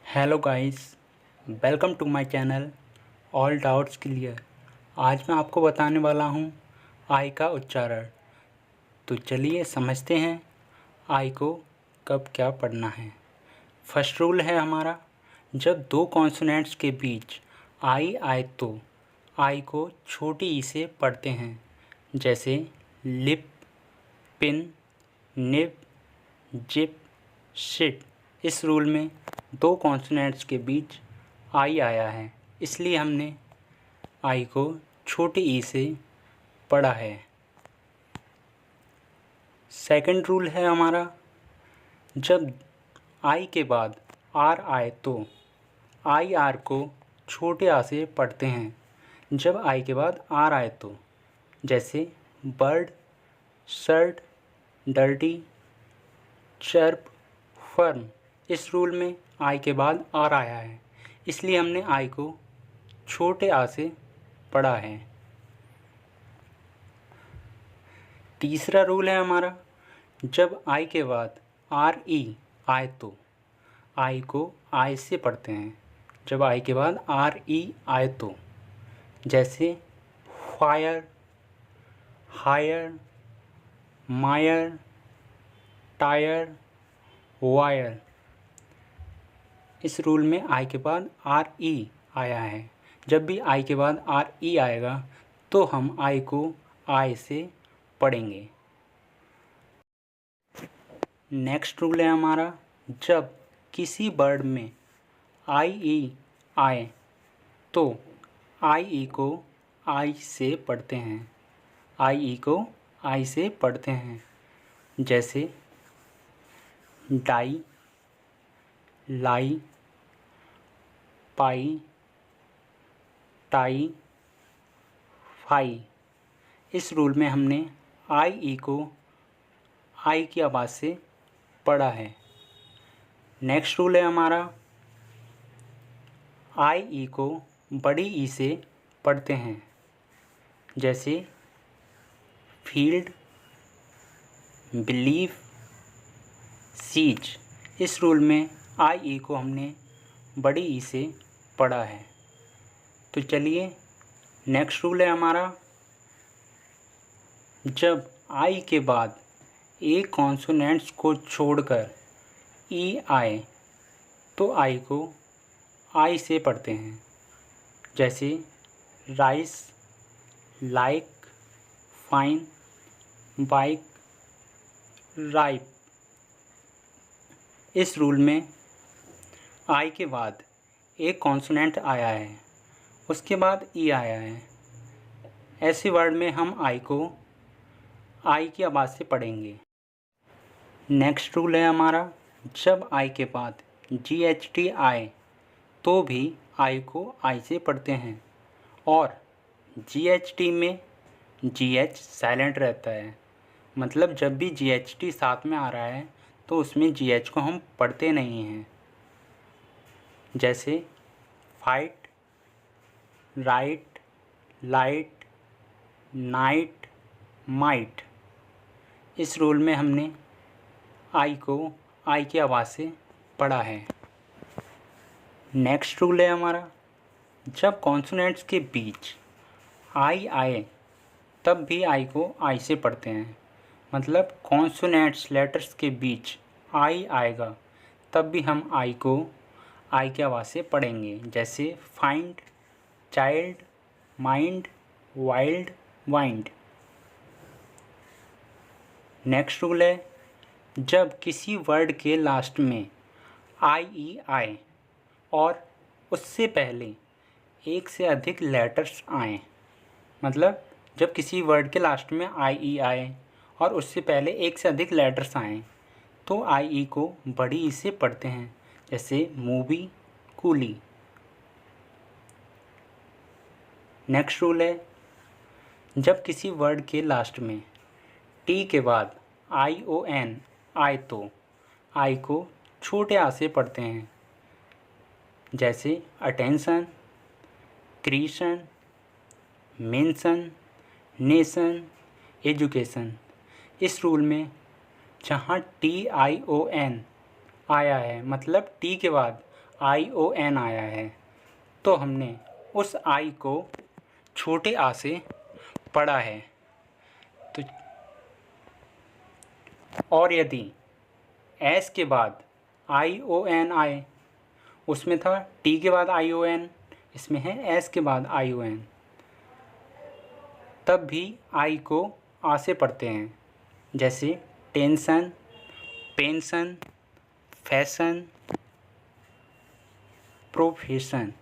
Hello guys, welcome to my channel all doubts clear. आज मैं आपको बताने वाला हूँ आई का उच्चारण। तो चलिए समझते हैं आई को कब क्या पढ़ना है। फर्स्ट रूल है हमारा, जब दो कॉन्सोनेंट्स के बीच आई आए तो आई को छोटी ई से पढ़ते हैं, जैसे lip, pin, nib, zip, shit. इस रूल में दो कॉन्सोनेंट्स के बीच आई आया है, इसलिए हमने आई को छोटी ई से पढ़ा है। सेकंड रूल है हमारा, जब आई के बाद आर आए तो आई आर को छोटे आ से पढ़ते हैं। जब आई के बाद आर आए तो, जैसे bird, shirt, dirty, chirp, firm. इस रूल में आई के बाद आर आया है, इसलिए हमने आई को छोटे आ से पढ़ा है। तीसरा रूल है हमारा, जब आई के बाद आर ई आए तो आई को आई से पढ़ते हैं। जब आई के बाद आर ई आए तो, जैसे फायर, हायर, मायर, टायर, वायर। इस रूल में आई के बाद आर ई आया है। जब भी आई के बाद आर ई आएगा तो हम आई को आई से पढ़ेंगे। नेक्स्ट रूल है हमारा, जब किसी वर्ड में आई ई आए तो आई ई को आई से पढ़ते हैं। आई ई को आई से पढ़ते हैं, जैसे डाई, लाई, पाई, टाई, फाई। इस रूल में हमने आई ई को आई की आवाज़ से पढ़ा है। नेक्स्ट रूल है हमारा, आई ई को बड़ी ई से पढ़ते हैं, जैसे फील्ड, बिलीव, सीज। इस रूल में आई ई को हमने बड़ी ई से पढ़ा है। तो चलिए नेक्स्ट रूल है हमारा, जब आई के बाद ए कॉन्सोनेंट्स को छोड़कर ई आए तो आई को आई से पढ़ते हैं, जैसे rice, like, fine, bike, ripe. इस रूल में आई के बाद एक कॉन्सोनेंट आया है, उसके बाद ई आया है। ऐसे वर्ड में हम आई को आई की आवाज़ से पढ़ेंगे। नेक्स्ट रूल है हमारा, जब आई के बाद जी एच टी आए तो भी आई को आई से पढ़ते हैं, और जी एच टी में जी एच साइलेंट रहता है। मतलब जब भी जी एच टी साथ में आ रहा है तो उसमें जी एच को हम पढ़ते नहीं हैं, जैसे fight, right, light, night, might. इस रूल में हमने आई को आई की आवाज़ से पढ़ा है। नेक्स्ट रूल है हमारा, जब कॉन्सोनेंट्स के बीच आई आए तब भी आई को आई से पढ़ते हैं। मतलब कॉन्सोनेंट्स लेटर्स के बीच आई आएगा तब भी हम आई को आई की आवाज़ से पढ़ेंगे, जैसे find, child, mind, wild, wind. Next rule है, जब किसी वर्ड के लास्ट में आई ई आए और उससे पहले एक से अधिक लेटर्स आएँ। मतलब जब किसी वर्ड के लास्ट में आई ई आए और उससे पहले एक से अधिक लेटर्स आएँ तो आई ई को बड़ी ई से पढ़ते हैं, जैसे मूवी, कूली। नेक्स्ट रूल है, जब किसी वर्ड के लास्ट में टी के बाद आई ओ एन आए तो आई को छोटे आ से पढ़ते हैं, जैसे attention, creation, mention, nation, education. इस रूल में जहाँ टी आई ओ एन आया है, मतलब टी के बाद ION आया है, तो हमने उस आई को छोटे आ से पढ़ा है। तो और यदि एस के बाद ION आए, उसमें था टी के बाद ION, इसमें है एस के बाद ION, तब भी आई को आ से पढ़ते हैं। जैसे टेंशन, पेंशन, फैशन, प्रोफेशन।